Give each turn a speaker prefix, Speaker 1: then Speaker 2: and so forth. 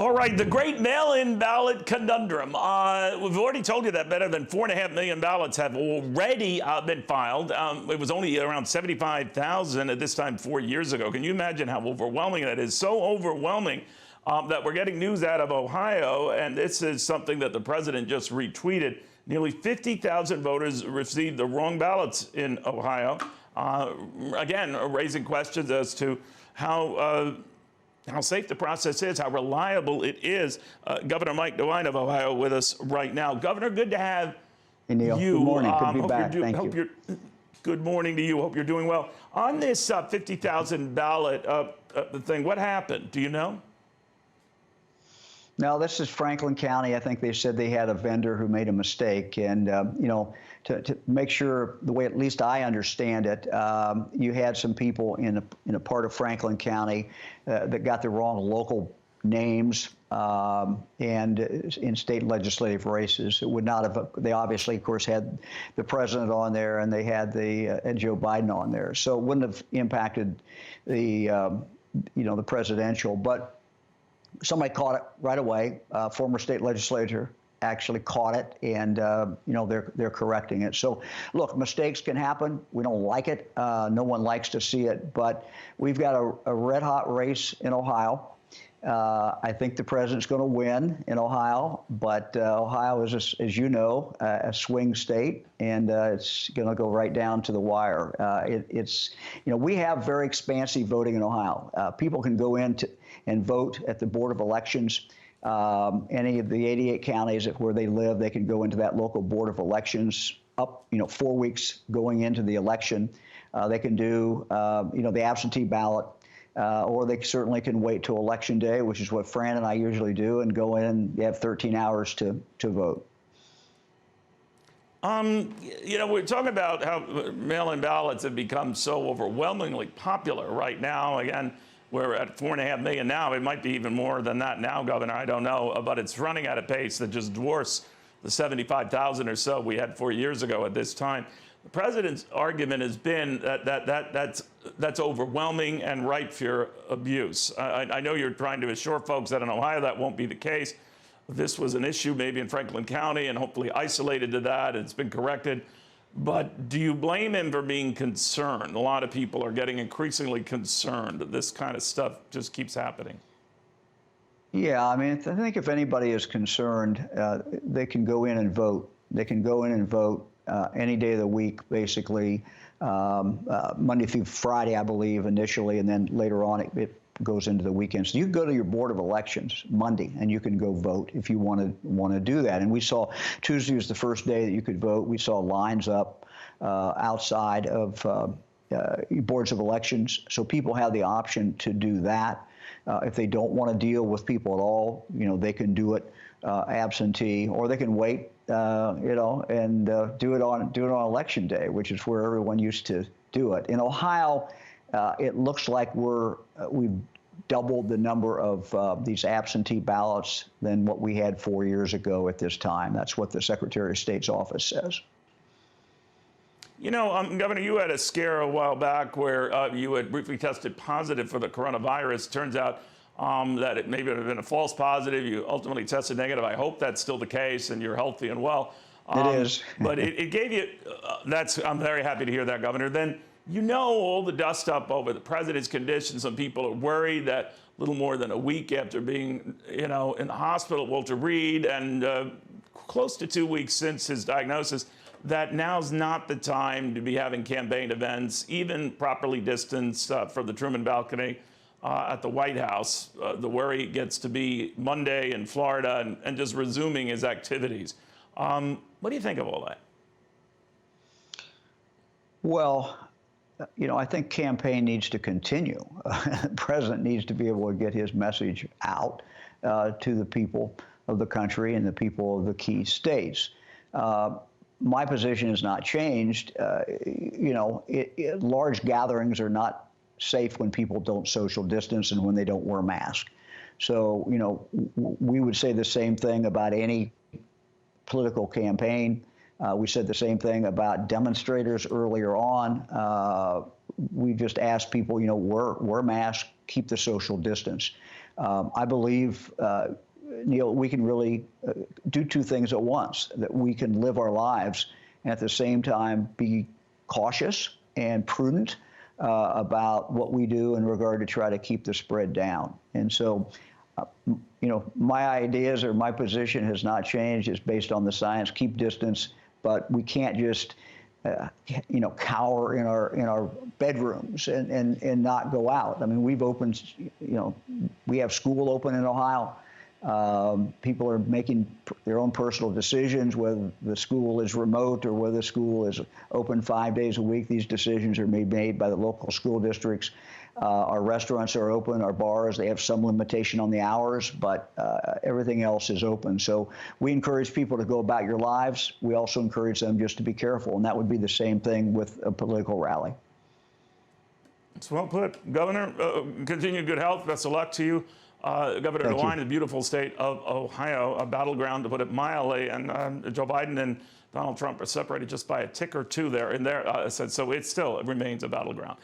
Speaker 1: All right, the great mail-in ballot conundrum. We've already told you that better than 4.5 million ballots have already been filed. It was only around 75,000 at this time 4 years ago. Can you imagine how overwhelming that is? So overwhelming that we're getting news out of Ohio, and this is something that the president just retweeted. Nearly 50,000 voters received the wrong ballots in Ohio. Again, raising questions as to how safe the process is, how reliable it is. Governor Mike DeWine of Ohio with us right now. Governor, good to have
Speaker 2: Hey, Neil.
Speaker 1: you.
Speaker 2: Good morning. Good to be back. Thank you.
Speaker 1: Good morning to you. Hope you're doing well. On this 50,000 ballot thing, what happened? Do you know?
Speaker 2: Now, this is Franklin County. I think they said they had a vendor who made a mistake. And, you know, to make sure, the way at least I understand it, you had some people in a part of Franklin County that got the wrong local names and in state legislative races. It would not have, they obviously, of course, had the president on there and they had Joe Biden on there. So it wouldn't have impacted the, you know, the presidential. But somebody caught it right away. Former state legislator actually caught it, and you know, they're correcting it. So, look, mistakes can happen. We don't like it. No one likes to see it, but we've got a red-hot race in Ohio. I think the president's going to win in Ohio, but Ohio is, as you know, a swing state, and it's going to go right down to the wire. It's, you know, we have very expansive voting in Ohio. People can go in and vote at the Board of Elections. Any of the 88 counties where they live, they can go into that local Board of Elections up, you know, 4 weeks going into the election. They can do, you know, the absentee ballot. Or they certainly can wait till Election Day, which is what Fran and I usually do, and go in and you have 13 hours to vote.
Speaker 1: You know, we're talking about how mail-in ballots have become so overwhelmingly popular right now. Again, we're at 4.5 million now. It might be even more than that now, Governor. I don't know, but it's running at a pace that just dwarfs the 75,000 or so we had 4 years ago at this time. The president's argument has been that that's overwhelming and ripe for abuse. I know you're trying to assure folks that in Ohio that won't be the case. This was an issue maybe in Franklin County and hopefully isolated to that. It's been corrected. But do you blame him for being concerned? A lot of people are getting increasingly concerned that this kind of stuff just keeps happening.
Speaker 2: Yeah, I mean, I think if anybody is concerned, they can go in and vote. They can go in and vote any day of the week, basically, Monday through Friday, I believe, initially, and then later on it goes into the weekend. So you can go to your Board of Elections Monday, and you can go vote if you want to do that. And we saw Tuesday was the first day that you could vote. We saw lines up outside of boards of elections, so people have the option to do that. If they don't want to deal with people at all, you know, they can do it absentee, or they can wait, you know, and do it on Election Day, which is where everyone used to do it. In Ohio, it looks like we've doubled the number of these absentee ballots than what we had 4 years ago at this time. That's what the Secretary of State's office says.
Speaker 1: You know, Governor, you had a scare a while back where you had briefly tested positive for the coronavirus. Turns out that it maybe would have been a false positive. You ultimately tested negative. I hope that's still the case and you're healthy and well.
Speaker 2: It is.
Speaker 1: But it gave you, I'm very happy to hear that, Governor. Then, you know, all the dust up over the president's condition. Some people are worried that a little more than a week after being, you know, in the hospital, Walter Reed, and close to 2 weeks since his diagnosis, that now's not the time to be having campaign events, even properly distanced from the Truman balcony at the White House. The worry gets to be Monday in Florida and just resuming his activities. What do you think of all that?
Speaker 2: Well, you know, I think campaign needs to continue. The president needs to be able to get his message out to the people of the country and the people of the key states. My position has not changed. You know, large gatherings are not safe when people don't social distance and when they don't wear masks. So, you know, we would say the same thing about any political campaign. We said the same thing about demonstrators earlier on. We just asked people, you know, wear masks, keep the social distance. I believe, Neil, we can really do two things at once, that we can live our lives and at the same time be cautious and prudent about what we do in regard to try to keep the spread down. And so, my ideas or my position has not changed. It's based on the science, keep distance, but we can't just, cower in our bedrooms and not go out. I mean, we've opened, we have school open in Ohio. People are making their own personal decisions, whether the school is remote or whether the school is open 5 days a week. These decisions are made by the local school districts. Our restaurants are open, our bars, they have some limitation on the hours, but everything else is open. So we encourage people to go about your lives. We also encourage them just to be careful, and that would be the same thing with a political rally.
Speaker 1: It's well put. Governor, continued good health. Best of luck to you. Governor DeWine, the beautiful state of Ohio, a battleground, to put it mildly, and Joe Biden and Donald Trump are separated just by a tick or two there. And so it still remains a battleground.